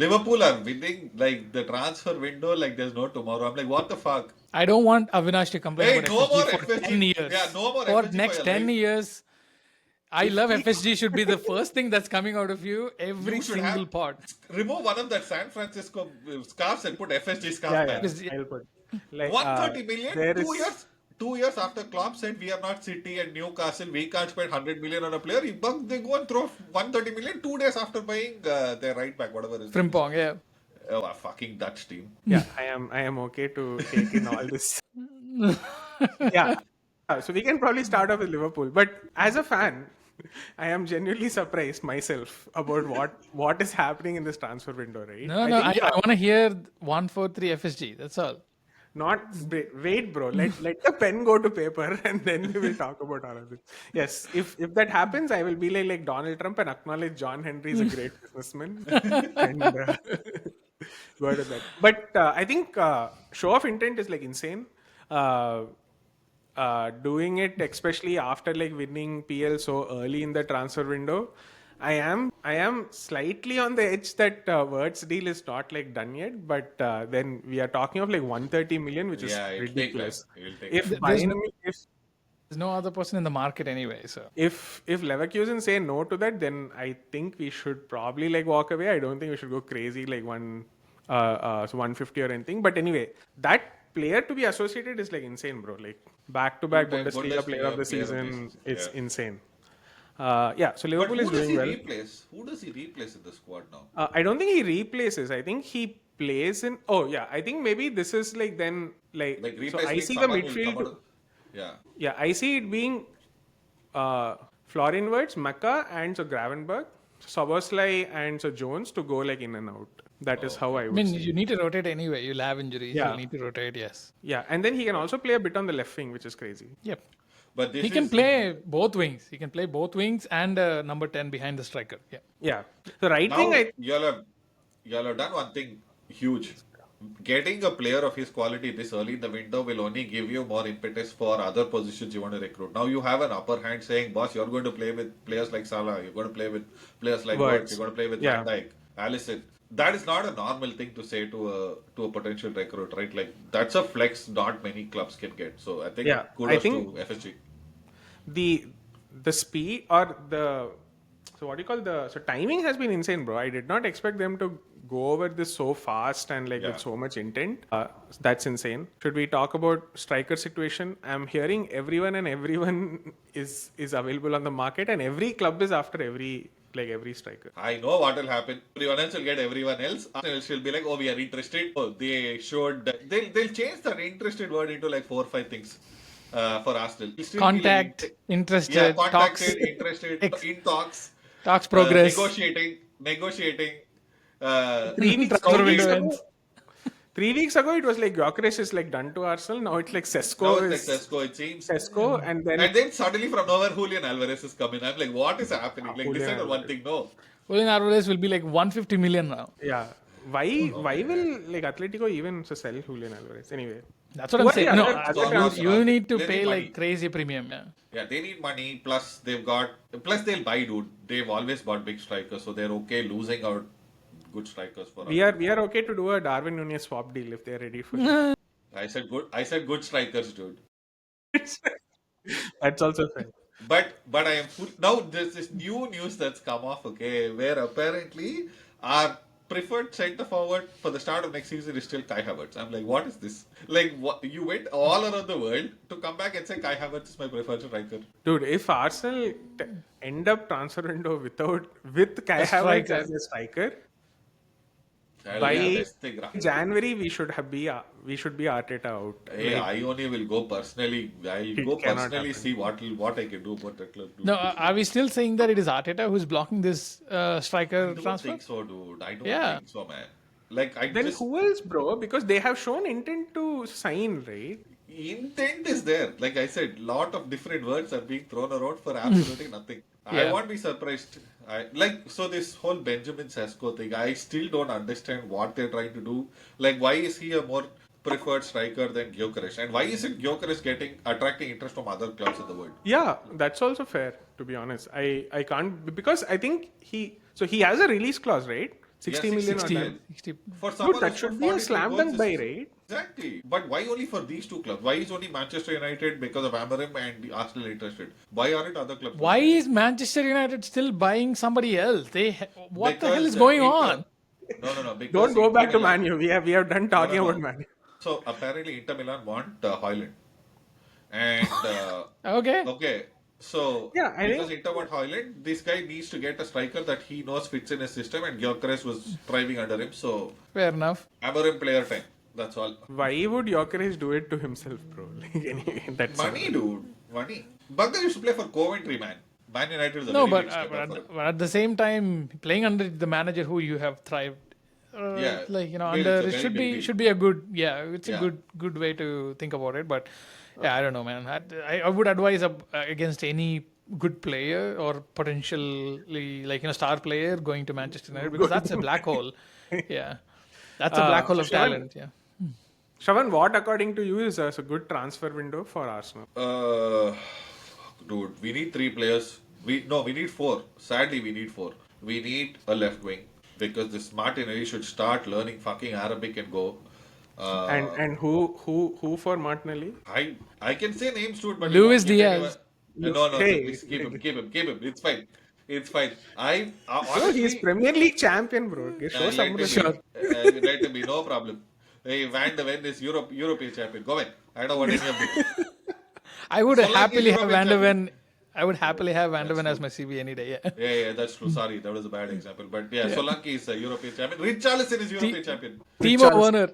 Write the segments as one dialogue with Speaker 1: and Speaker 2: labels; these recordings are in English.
Speaker 1: Liverpool are winning like the transfer window like there's no tomorrow. I'm like, what the fuck?
Speaker 2: I don't want Avinash to complain
Speaker 1: Hey,
Speaker 2: about
Speaker 1: no
Speaker 2: FSG
Speaker 1: more
Speaker 2: for
Speaker 1: FSG.
Speaker 2: 10
Speaker 1: Yeah,
Speaker 2: years.
Speaker 1: no more
Speaker 2: For
Speaker 1: FSG for
Speaker 2: next
Speaker 1: your
Speaker 2: 10
Speaker 1: life.
Speaker 2: years, I
Speaker 1: If
Speaker 2: love
Speaker 1: we
Speaker 2: FSG should be the first thing that's coming out of you every
Speaker 1: you should have
Speaker 2: single pod.
Speaker 1: remove one of that San Francisco scarves and put FSG scarf,
Speaker 3: Yeah,
Speaker 1: man.
Speaker 3: yeah.
Speaker 2: FSG.
Speaker 3: I'll put like
Speaker 1: 130 million,
Speaker 3: there
Speaker 1: 2 years.
Speaker 3: is
Speaker 1: 2 years after Klopp said we are not City and Newcastle, we can't spend 100 million on a player. They go and throw 130 million 2 days after buying their right back, whatever his name is.
Speaker 2: Frimpong, yeah.
Speaker 1: Oh, a fucking Dutch team.
Speaker 3: yeah. I am okay to take in all this. Yeah. So we can probably start off with Liverpool, but as a fan, I am genuinely surprised myself about what is happening in this transfer window, right?
Speaker 2: No,
Speaker 3: I
Speaker 2: no,
Speaker 3: think
Speaker 2: I want to hear 143 FSG. That's all.
Speaker 3: not wait, bro. Let the pen go to paper, and then we will talk about all of this. Yes, if that happens, I will be like Donald Trump and acknowledge John Henry is a great businessman, and go ahead with that. But I think show of intent is like insane. Uh, Doing it especially after like winning PL so early in the transfer window, I am slightly on the edge that Wirtz deal is not like done yet, but then we are talking of like 130 million, which is
Speaker 1: Yeah, it'll take time.
Speaker 3: ridiculous.
Speaker 1: It will take
Speaker 3: If
Speaker 1: time.
Speaker 2: There's
Speaker 3: Bayern,
Speaker 2: There's no other person in the market anyway, so.
Speaker 3: if Leverkusen say no to that, then I think we should probably like walk away. I don't think we should go crazy like 150 or anything. But anyway, that player to be associated is like insane, bro. Like back-to-back
Speaker 1: Two-time
Speaker 3: Bundesliga player of the season, it's
Speaker 1: Yeah.
Speaker 3: insane. So
Speaker 1: But
Speaker 3: Liverpool
Speaker 1: who
Speaker 3: is
Speaker 1: does
Speaker 3: doing
Speaker 1: he
Speaker 3: well.
Speaker 1: replace? Who does he replace in the squad now?
Speaker 3: I don't think he replaces. I think he plays in. Oh yeah, I think maybe this is like then like.
Speaker 1: Like
Speaker 3: So
Speaker 1: replacing
Speaker 3: I see the
Speaker 1: someone will come
Speaker 3: midfield.
Speaker 1: out of- Yeah.
Speaker 3: Yeah, I see it being Florian Wirtz, Mecca, and so Gravenberg, Soboslai, and so Jones to go like in and out. That is how I
Speaker 2: I
Speaker 3: would
Speaker 2: mean,
Speaker 3: say.
Speaker 2: you need to rotate anyway. You'll have injuries.
Speaker 3: Yeah.
Speaker 2: You'll need to rotate, yes.
Speaker 3: Yeah, and then he can also play a bit on the left wing, which is crazy.
Speaker 2: Yep.
Speaker 1: But this
Speaker 2: He can
Speaker 1: is
Speaker 2: play both wings. He can play both wings and number 10 behind the striker. Yeah.
Speaker 3: Yeah, the right
Speaker 1: now
Speaker 3: wing,
Speaker 1: y'all have done one thing huge. Getting a player of his quality this early in the window will only give you more impetus for other positions you want to recruit. Now you have an upper hand saying, boss, you're going to play with players like Salah, you're going to play with players like
Speaker 3: Wirtz.
Speaker 1: Wirtz, you're going to play with
Speaker 3: Yeah.
Speaker 1: Van Dijk, Alisson. That is not a normal thing to say to a potential recruit, right? Like that's a flex not many clubs can get. So I think
Speaker 3: Yeah,
Speaker 1: kudos
Speaker 3: I think-
Speaker 1: to FSG.
Speaker 3: the speed or the so what do you call the so timing has been insane, bro. I did not expect them to go over this so fast and like
Speaker 1: Yeah.
Speaker 3: with so much intent. That's insane. Should we talk about striker situation? I'm hearing everyone is available on the market, and every club is after every striker.
Speaker 1: I know what will happen. Everyone else will get everyone else. Arsenal will be like, oh, we are interested. Oh, they showed. They'll change that interested word into like 4 or 5 things for Arsenal. It'll still be
Speaker 2: Contact,
Speaker 1: like,
Speaker 2: interested,
Speaker 1: yeah,
Speaker 2: talks,
Speaker 1: contacted, interested, in talks,
Speaker 2: talks progress.
Speaker 1: negotiating.
Speaker 3: 3 weeks
Speaker 2: Transfer
Speaker 3: ago,
Speaker 2: window ends.
Speaker 3: 3 weeks ago, it was like Gyökeres is like done to Arsenal. Now it's like Sesko
Speaker 1: Now it's
Speaker 3: is
Speaker 1: like Sesko, it seems.
Speaker 3: Sesko, and then
Speaker 1: And then suddenly from nowhere, Julian Alvarez is coming. I'm like, what is happening? Like,
Speaker 3: Julian
Speaker 1: decide on one
Speaker 3: Alvarez.
Speaker 1: thing. No.
Speaker 2: Julian Alvarez will be like 150 million now.
Speaker 3: yeah. Why will like Atletico even sell Julian Alvarez anyway?
Speaker 2: That's what I'm
Speaker 3: What
Speaker 2: saying.
Speaker 3: the
Speaker 2: No,
Speaker 3: other-
Speaker 1: other clubs
Speaker 2: you
Speaker 1: are-
Speaker 2: need to
Speaker 1: they
Speaker 2: pay
Speaker 1: need
Speaker 2: like
Speaker 1: money.
Speaker 2: crazy premium. Yeah.
Speaker 1: Yeah, they need money. Plus, they'll buy, dude. They've always bought big strikers, so they're okay losing out good strikers for
Speaker 3: We are okay to do a Darwin Nunez swap deal if they're ready for it.
Speaker 1: I said good strikers, dude.
Speaker 3: That's also fair.
Speaker 1: But I am full now. There's this new news that's come off. Okay, where apparently our preferred centre forward for the start of next season is still Kai Havertz. I'm like, what is this? Like, what you went all around the world to come back and say Kai Havertz is my preferred striker.
Speaker 3: Dude, if Arsenal end up transfer window with Kai
Speaker 2: A
Speaker 3: Havertz
Speaker 2: striker.
Speaker 3: as a striker,
Speaker 1: That'll
Speaker 3: by
Speaker 1: be the best thing, right?
Speaker 3: January we should be Arteta out.
Speaker 1: Hey, I only will go personally. I'll go
Speaker 3: cannot
Speaker 1: personally
Speaker 3: happen.
Speaker 1: see what I can do about the club. Dude.
Speaker 2: No, are we still saying that it is Arteta who's blocking this striker
Speaker 1: I don't
Speaker 2: transfer?
Speaker 1: think so, dude. I don't
Speaker 2: Yeah.
Speaker 1: think so, man. Like I
Speaker 3: Then
Speaker 1: just
Speaker 3: who else, bro? Because they have shown intent to sign, right?
Speaker 1: intent is there. Like I said, lot of different words are being thrown around for absolutely nothing. I
Speaker 2: Yeah.
Speaker 1: won't be surprised. So this whole Benjamin Sesko thing, I still don't understand what they're trying to do. Like, why is he a more preferred striker than Gyökeres? And why isn't Gyökeres attracting interest from other clubs in the world?
Speaker 3: Yeah, that's also fair, to be honest. I can't because I think he has a release clause, right? 60
Speaker 1: Yeah,
Speaker 3: million
Speaker 2: 60,
Speaker 3: or that.
Speaker 2: 60.
Speaker 1: For
Speaker 3: Dude,
Speaker 1: someone
Speaker 3: that
Speaker 1: who's
Speaker 3: should
Speaker 1: scored
Speaker 3: be a
Speaker 1: 43
Speaker 3: slam
Speaker 1: goals
Speaker 3: dunk
Speaker 1: this
Speaker 3: buy,
Speaker 1: season.
Speaker 3: right?
Speaker 1: Exactly. But why only for these two clubs? Why is only Manchester United because of Amorim and Arsenal interested? Why aren't other clubs?
Speaker 2: Why
Speaker 1: looking at
Speaker 2: is Manchester United still buying somebody else?
Speaker 1: it?
Speaker 2: What the hell is
Speaker 1: Because
Speaker 2: going
Speaker 1: Inter.
Speaker 2: on?
Speaker 1: No.
Speaker 3: Don't
Speaker 1: Because
Speaker 3: go
Speaker 1: Inter
Speaker 3: back to
Speaker 1: Milan.
Speaker 3: Man U. We have done
Speaker 1: No, no,
Speaker 3: talking about
Speaker 1: no.
Speaker 3: Man U.
Speaker 1: So apparently Inter Milan want Højlund. And
Speaker 2: Okay.
Speaker 1: okay, so
Speaker 3: Yeah, I
Speaker 1: because
Speaker 3: think
Speaker 1: Inter want Højlund, this guy needs to get a striker that he knows fits in his system, and Gyökeres was thriving under him. So
Speaker 2: Fair enough.
Speaker 1: Amorim player time. That's all.
Speaker 3: why would Gyökeres do it to himself, bro? Like, anyway, that's
Speaker 1: Money, dude. Money. Bugger used to play for Coventry, man. Man United is a
Speaker 2: No,
Speaker 1: very
Speaker 2: but,
Speaker 1: big step up for him.
Speaker 2: but at the same time, playing under the manager who you have thrived,
Speaker 1: Yeah.
Speaker 2: like
Speaker 1: Bill,
Speaker 2: under
Speaker 1: it's a
Speaker 2: it
Speaker 1: very
Speaker 2: should
Speaker 1: big
Speaker 2: be
Speaker 1: deal.
Speaker 2: should be a good, yeah, it's a
Speaker 1: Yeah.
Speaker 2: good way to think about it. But yeah, I don't know, man. I would advise against any good player or potentially star player going to Manchester United because that's a black hole. Yeah, that's a black hole of
Speaker 3: Shravan,
Speaker 2: talent. Yeah.
Speaker 3: Shravan, what according to you is a good transfer window for Arsenal?
Speaker 1: Dude, we need three players. We need four. Sadly, we need four. We need a left wing because this Martinelli should start learning fucking Arabic and go.
Speaker 3: And who for Martinelli?
Speaker 1: I can say names to it, but
Speaker 2: Luis
Speaker 1: you won't get anyone.
Speaker 2: Diaz.
Speaker 1: No.
Speaker 3: Hey,
Speaker 1: Please keep him. It's fine. It's fine.
Speaker 3: bro, he's
Speaker 1: Honestly,
Speaker 3: Premier League champion, bro. Okay, show some
Speaker 1: let him
Speaker 3: respect.
Speaker 1: be. Let him be. No problem. Hey, Van de Ven is European champion. Go ahead. I don't want any of this.
Speaker 2: I would
Speaker 1: Solanke is
Speaker 2: happily have
Speaker 1: European
Speaker 2: Van de
Speaker 1: champion.
Speaker 2: Ven. I would happily have Van de
Speaker 1: That's
Speaker 2: Ven as
Speaker 1: true.
Speaker 2: my CB any day. Yeah.
Speaker 1: Yeah, that's true. Sorry, that was a bad example. But yeah, Solanke is a European champion. Richarlison is European champion.
Speaker 2: Timo Werner.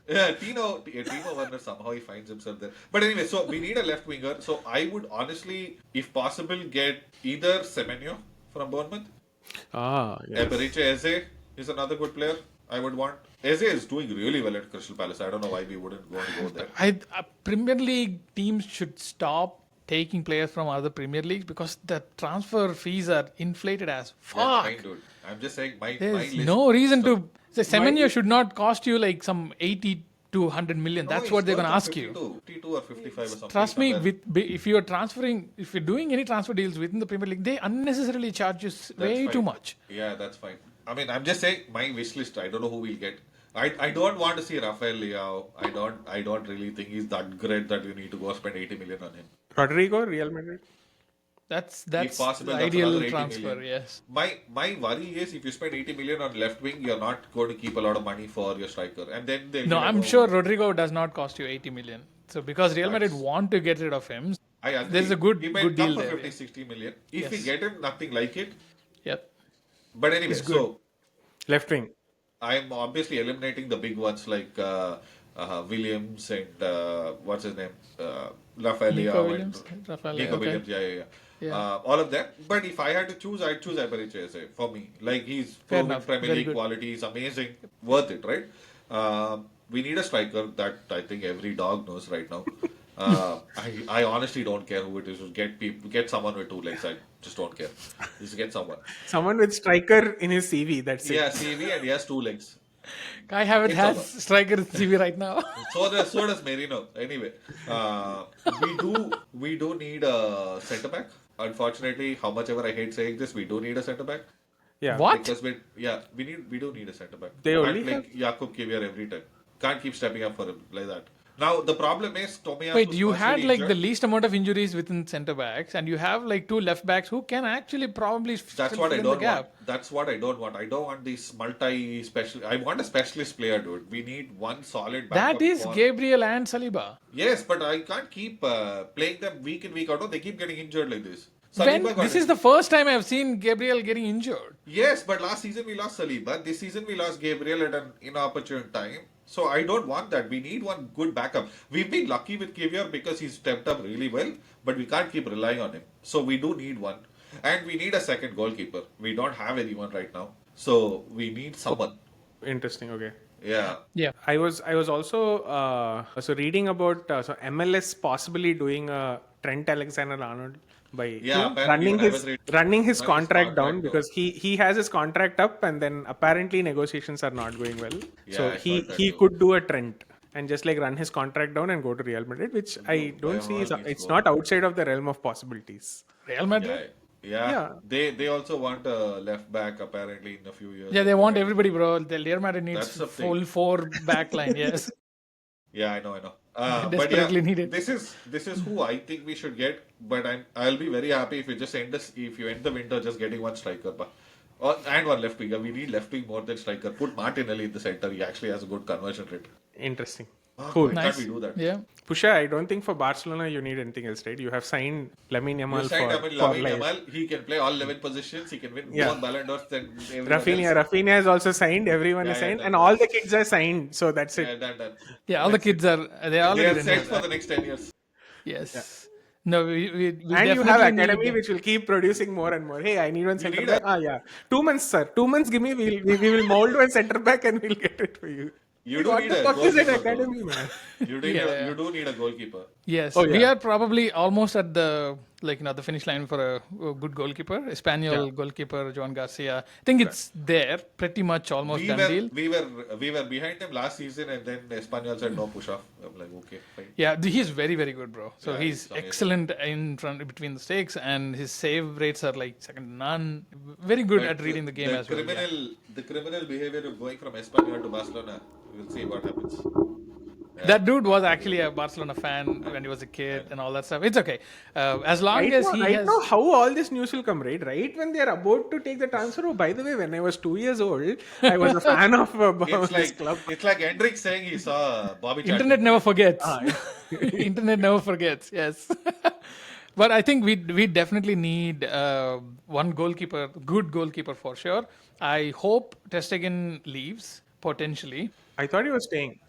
Speaker 1: Yeah, Timo Werner somehow he finds himself there. But anyway, so we need a left winger. So I would honestly, if possible, get either Semenyo from Bournemouth.
Speaker 3: Yes.
Speaker 1: Eberiche Eze is another good player. I would want. Eze is doing really well at Crystal Palace. I don't know why we wouldn't want to go there.
Speaker 2: Premier League teams should stop taking players from other Premier Leagues because the transfer fees are inflated as
Speaker 1: Yeah,
Speaker 2: fuck.
Speaker 1: fine, dude. I'm just saying my
Speaker 2: There's
Speaker 1: list.
Speaker 2: no reason
Speaker 1: So-
Speaker 2: to. The Semenyo should not cost you like some 80 to 100 million.
Speaker 1: No,
Speaker 2: That's
Speaker 1: it's
Speaker 2: what they're
Speaker 1: worth
Speaker 2: going to ask you.
Speaker 1: 52 or 55 or something.
Speaker 2: Trust me,
Speaker 1: somewhere.
Speaker 2: if you're transferring, if you're doing any transfer deals within the Premier League, they unnecessarily charge you way
Speaker 1: That's
Speaker 2: too
Speaker 1: fine.
Speaker 2: much.
Speaker 1: Yeah, that's fine. I mean, I'm just saying my wish list. I don't know who we'll get. I don't want to see Rafael Leao. I don't really think he's that great that you need to go spend 80 million on him.
Speaker 3: Rodrigo, Real Madrid.
Speaker 2: That's
Speaker 1: possible,
Speaker 2: the
Speaker 1: that's
Speaker 2: ideal
Speaker 1: another 80
Speaker 2: transfer.
Speaker 1: million.
Speaker 2: Yes.
Speaker 1: My worry is if you spend 80 million on left wing, you're not going to keep a lot of money for your striker, and then they'll
Speaker 2: No,
Speaker 1: be like,
Speaker 2: I'm
Speaker 1: "Oh,
Speaker 2: sure Rodrigo does not cost you 80 million. So because Real Madrid
Speaker 1: That's-
Speaker 2: want to get rid of him,
Speaker 1: I agree.
Speaker 2: there's a good
Speaker 1: he might
Speaker 2: good
Speaker 1: come
Speaker 2: deal
Speaker 1: for
Speaker 2: there.
Speaker 1: 50, 60 million. If we
Speaker 2: Yes.
Speaker 1: get him, nothing like it.
Speaker 2: Yep.
Speaker 1: But anyway, so
Speaker 3: Left wing.
Speaker 1: I'm obviously eliminating the big ones like Williams and what's his name, Rafael
Speaker 2: Nico
Speaker 1: Leao
Speaker 2: Williams,
Speaker 1: and
Speaker 2: Rafael Leao,
Speaker 1: Nico
Speaker 2: okay.
Speaker 1: Williams. Yeah.
Speaker 2: Yeah.
Speaker 1: All of them. But if I had to choose, I'd choose Eberiche Eze for me. Like he's
Speaker 2: Fair
Speaker 1: proven
Speaker 2: enough.
Speaker 1: Premier
Speaker 2: Very
Speaker 1: League
Speaker 2: good.
Speaker 1: quality, he's amazing, worth it, right? We need a striker that I think every dog knows right now. I honestly don't care who it is. Just get someone with two legs. I just don't care. Just get someone.
Speaker 3: Someone with striker in his CV. That's it.
Speaker 1: Yeah, CV and he has two legs.
Speaker 2: Kai Havertz
Speaker 1: It's
Speaker 2: has
Speaker 1: over.
Speaker 2: striker CV right now.
Speaker 1: So does Merino. Anyway, we do need a centre back. Unfortunately, how much ever I hate saying this, we do need a centre back.
Speaker 3: Yeah.
Speaker 2: What?
Speaker 1: Because we do need a centre back.
Speaker 3: They
Speaker 1: Can't
Speaker 3: only
Speaker 1: play Jakub Kivior every time. Can't keep stepping up for him like that. Now the problem is Tomiyasu.
Speaker 2: Wait, you had like the
Speaker 1: injured.
Speaker 2: least amount of injuries within centre backs, and you have like two left backs who can actually probably
Speaker 1: That's
Speaker 2: fill
Speaker 1: what I
Speaker 2: in
Speaker 1: don't
Speaker 2: the gap.
Speaker 1: want. That's what I don't want. I don't want these multi-special. I want a specialist player, dude. We need one solid backup.
Speaker 2: That is
Speaker 1: for-
Speaker 2: Gabriel and Saliba.
Speaker 1: Yes, but I can't keep playing them week in week out. No, they keep getting injured like this.
Speaker 2: When,
Speaker 1: Saliba got
Speaker 2: this is the first time I've seen Gabriel getting injured.
Speaker 1: Yes, but last season we lost Saliba. This season we lost Gabriel at an inopportune time. So I don't want that. We need one good backup. We've been lucky with Kivior because he's stepped up really well, but we can't keep relying on him. So we do need one. And we need a second goalkeeper. We don't have anyone right now. So we need someone.
Speaker 3: Interesting. Okay.
Speaker 1: Yeah.
Speaker 2: Yeah.
Speaker 3: I was also reading about so MLS possibly doing a Trent Alexander-Arnold by
Speaker 1: Yeah, apparently
Speaker 3: running
Speaker 1: when I was
Speaker 3: his
Speaker 1: reading-
Speaker 3: running his
Speaker 1: his
Speaker 3: contract down
Speaker 1: contract
Speaker 3: because he has his contract up and then apparently negotiations are not going well.
Speaker 1: Yeah,
Speaker 3: So
Speaker 1: I
Speaker 3: he
Speaker 1: heard that
Speaker 3: he
Speaker 1: too.
Speaker 3: could do a Trent and just like run his contract down and go to Real Madrid, which I don't
Speaker 1: by
Speaker 3: see
Speaker 1: all
Speaker 3: is
Speaker 1: means
Speaker 3: it's
Speaker 1: go.
Speaker 3: not outside of the realm of possibilities.
Speaker 2: Real Madrid.
Speaker 1: Yeah,
Speaker 3: Yeah.
Speaker 1: they also want a left back apparently in a few years.
Speaker 2: Yeah, they
Speaker 1: Like,
Speaker 2: want everybody, bro. The Real Madrid needs
Speaker 1: that's the
Speaker 2: full
Speaker 1: thing.
Speaker 2: four back line. Yes,
Speaker 1: Yeah, I know, I know.
Speaker 2: they
Speaker 1: But yeah,
Speaker 2: desperately need it.
Speaker 1: this is who I think we should get. But I'll be very happy if you just if you end the winter just getting one striker, and one left winger. We need left wing more than striker. Put Martinelli in the center. He actually has a good conversion rate.
Speaker 3: Interesting.
Speaker 1: Why
Speaker 3: Cool.
Speaker 1: can't we
Speaker 2: Nice.
Speaker 1: do that?
Speaker 2: Yeah.
Speaker 3: Pusha, I don't think for Barcelona you need anything else, right? You have signed Lamine
Speaker 1: You
Speaker 3: Yamal
Speaker 1: signed
Speaker 3: for
Speaker 1: Lamine
Speaker 3: life.
Speaker 1: Yamal. He can play all 11 positions. He can win
Speaker 3: Yeah.
Speaker 1: more Ballon d'Ors than everyone else.
Speaker 3: Rafinha is also signed. Everyone is
Speaker 1: Yeah,
Speaker 3: signed,
Speaker 1: done
Speaker 3: and
Speaker 1: that.
Speaker 3: all the kids are signed. So that's
Speaker 1: Yeah,
Speaker 3: it.
Speaker 1: done.
Speaker 2: Yeah, all the
Speaker 3: That's it.
Speaker 2: kids are they
Speaker 1: They
Speaker 2: already
Speaker 1: are set
Speaker 2: renewed.
Speaker 1: for the next 10 years.
Speaker 2: Yes. No, we
Speaker 3: And you have
Speaker 2: definitely
Speaker 3: academy
Speaker 2: need.
Speaker 3: which will keep producing more and more. Hey, I need one
Speaker 1: You
Speaker 3: center
Speaker 1: need
Speaker 3: back. Yeah, 2 months, sir. 2 months. Give me. We will mold one center back and we'll get it for you.
Speaker 1: You
Speaker 3: Hey,
Speaker 1: do
Speaker 3: what
Speaker 1: need
Speaker 3: the
Speaker 1: a
Speaker 3: fuck is an
Speaker 1: goalkeeper, though.
Speaker 3: academy, man?
Speaker 2: Yeah.
Speaker 1: You do need a goalkeeper.
Speaker 2: Yes,
Speaker 3: Oh,
Speaker 2: we
Speaker 3: yeah.
Speaker 2: are probably almost at the the finish line for a good goalkeeper, Espanyol
Speaker 3: Yeah.
Speaker 2: goalkeeper Joan Garcia. I think it's there, pretty much almost
Speaker 1: We
Speaker 2: done
Speaker 1: were
Speaker 2: deal.
Speaker 1: we were we were behind them last season, and then Espanyol said no push off. I'm like, okay, fine.
Speaker 2: Yeah, he's very very good, bro. So
Speaker 1: Yeah,
Speaker 2: he's
Speaker 1: he's amazing.
Speaker 2: excellent in front between the stakes, and his save rates are like second to none. Very good
Speaker 1: But
Speaker 2: at reading the game as well. Yeah.
Speaker 1: The criminal behavior of going from Espanyol to Barcelona. We'll see what happens.
Speaker 2: That dude was actually a Barcelona fan when he was a kid and all that stuff. It's okay, as long as he
Speaker 3: Right
Speaker 2: has.
Speaker 3: now, how all this news will come, right? Right when they are about to take the transfer. Oh, by the way, when I was 2 years old, I was a fan of
Speaker 1: It's
Speaker 3: this
Speaker 1: like
Speaker 3: club.
Speaker 1: it's like Hendrik saying he saw Bobby Charlton.
Speaker 2: Internet never forgets.
Speaker 3: Ah,
Speaker 2: Internet never forgets. Yes. But I think we definitely need one goalkeeper, good goalkeeper for sure. I hope Testegen leaves potentially.
Speaker 3: I thought he was staying.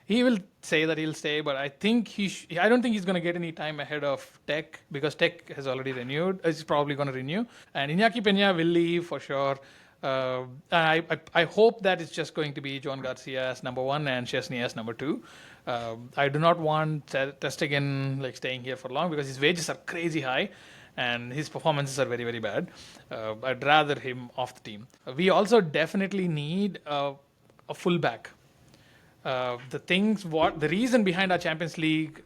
Speaker 2: He will say that he'll stay, but I think I don't think he's going to get any time ahead of Tech because Tech has already renewed. He's probably going to renew, and Iñaki Peña will leave for sure. I hope that it's just going to be John Garcia as number one and Chesney as number two. I do not want Testegen staying here for long because his wages are crazy high and his performances are very very bad. I'd rather him off the team. We also definitely need a fullback. The reason behind our Champions League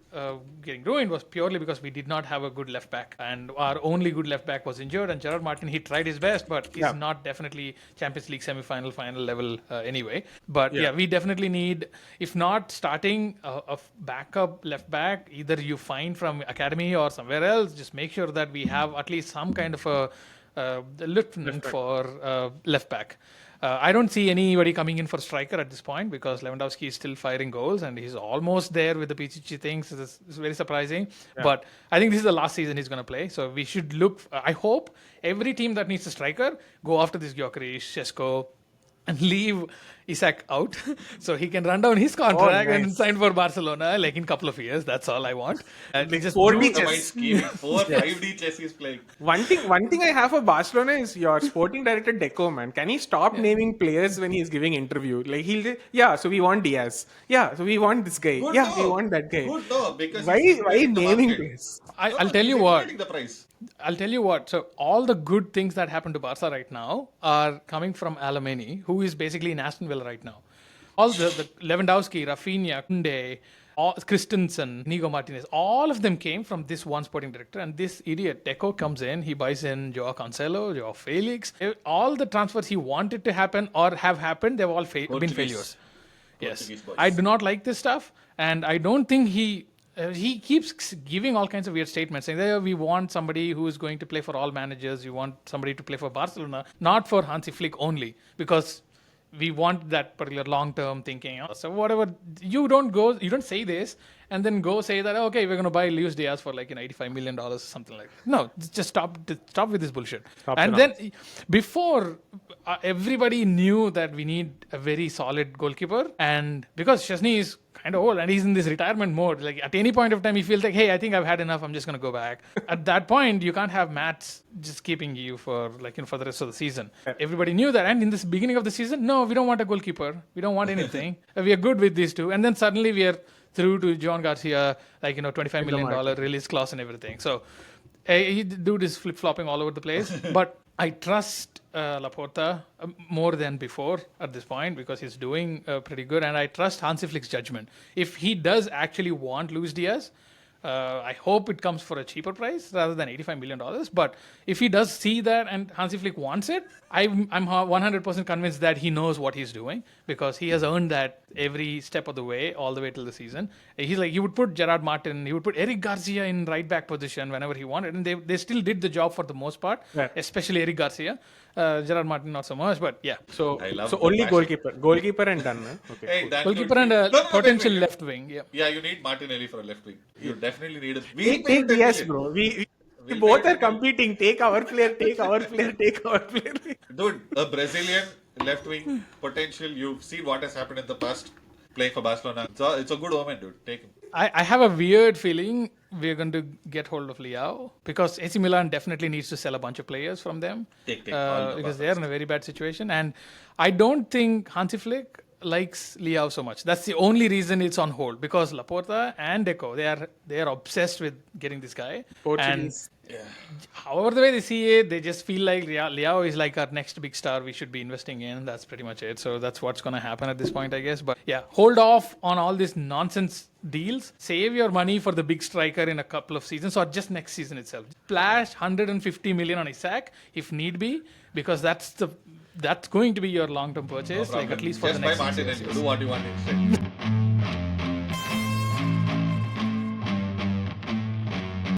Speaker 2: getting ruined was purely because we did not have a good left back, and our only good left back was injured. And Gerard Martin, he tried his best, but he's not definitely Champions League semi-final, final level anyway. But yeah, we definitely need, if not starting a backup left back, either you find from academy or somewhere else. Just make sure that we have at least some kind of a lieutenant for left back. I don't see anybody coming in for striker at this point because Lewandowski is still firing goals and he's almost there with the Pichichi things. It's very surprising. Yeah. But I think this is the last season he's going to play. So we should look. I hope every team that needs a striker go after this Gyökeres, Šeško, and leave Isak out so he can run down his contract and sign for Barcelona in a couple of years. That's all I want.
Speaker 3: Just 4D
Speaker 1: chess. 5D chess he's playing.
Speaker 3: One thing I have for Barcelona is your sporting director Deco, man. Can he stop naming players when he's giving interview? He'll say, so we want Diaz. Yeah, so we want this guy.
Speaker 1: Good
Speaker 3: we want that guy.
Speaker 1: Good no, because
Speaker 3: why naming players?
Speaker 2: I'll tell you what.
Speaker 1: The price.
Speaker 2: I'll tell you what. So all the good things that happen to Barca right now are coming from Alemany, who is basically in Aston Villa right now. All the Lewandowski, Rafinha, Kunde, Christensen, Nico Martinez, all of them came from this one sporting director. And this idiot Deco comes in, he buys in Joao Cancelo, Joao Felix. All the transfers he wanted to happen or have happened, they've all been failures. Yes, I do not like this stuff, and I don't think he keeps giving all kinds of weird statements saying we want somebody who is going to play for all managers. We want somebody to play for Barcelona, not for Hansi Flick only, because we want that particular long-term thinking. So whatever, you don't say this and then go say that, okay, we're going to buy Luis Diaz for $85 million or something like that. No, just stop with this bullshit. Then before, everybody knew that we need a very solid goalkeeper, and because Chesney is kind of old and he's in this retirement mode, at any point of time he feels like, hey, I think I've had enough, I'm just going to go back. At that point, you can't have Matt just keeping you for for the rest of the season. Everybody knew that, and in this beginning of the season, no, we don't want a goalkeeper, we don't want anything. We are good with these two, and then suddenly we are through to John Garcia, $25 million release clause and everything. So dude is flip-flopping all over the place. But I trust Laporta more than before at this point because he's doing pretty good, and I trust Hansi Flick's judgment. If he does actually want Luis Diaz, I hope it comes for a cheaper price rather than $85 million. But if he does see that and Hansi Flick wants it, I'm 100% convinced that he knows what he's doing because he has earned that every step of the way, all the way till the season. He's like, he would put Gerard Martin, he would put Eric Garcia in right back position whenever he wanted. And they still did the job for the most part,
Speaker 3: Yeah.
Speaker 2: especially Eric Garcia. Gerard Martin, not so much, but yeah.
Speaker 3: So
Speaker 1: I love
Speaker 3: so
Speaker 1: the
Speaker 3: only
Speaker 1: passion.
Speaker 3: goalkeeper and done. Huh? Okay.
Speaker 1: Hey,
Speaker 3: cool.
Speaker 1: that
Speaker 2: Goalkeeper
Speaker 1: could
Speaker 2: and
Speaker 1: be-
Speaker 2: a
Speaker 1: No, no, no,
Speaker 2: potential
Speaker 1: wait.
Speaker 2: left wing. Yeah.
Speaker 1: Yeah, you need Martinelli for a left wing. You definitely need it.
Speaker 3: Yes, bro. We
Speaker 1: We'll
Speaker 3: both
Speaker 1: pay
Speaker 3: are competing. Take our player. Take our player. Take our player.
Speaker 1: Dude, a Brazilian left wing potential. You've seen what has happened in the past playing for Barcelona. It's a good omen, dude. Take him.
Speaker 2: I have a weird feeling we're going to get hold of Leao because AC Milan definitely needs to sell a bunch of players from them
Speaker 1: Take all the
Speaker 2: because
Speaker 1: buffers.
Speaker 2: they're in a very bad situation. And I don't think Hansi Flick likes Leao so much. That's the only reason it's on hold because Laporta and Deco, they are obsessed with getting this guy.
Speaker 3: Portuguese.
Speaker 1: Yeah.
Speaker 2: However, the way they see it, they just feel like Leao is like our next big star we should be investing in. That's pretty much it. So that's what's going to happen at this point, I guess. But yeah, hold off on all these nonsense deals. Save your money for the big striker in a couple of seasons or just next season itself. Splash 150 million on Isaac if need be, because that's going to be your long-term purchase, like at least for
Speaker 1: Just
Speaker 2: the
Speaker 1: buy
Speaker 2: next 6
Speaker 1: Martinelli.
Speaker 2: years.
Speaker 1: Do what you want instead.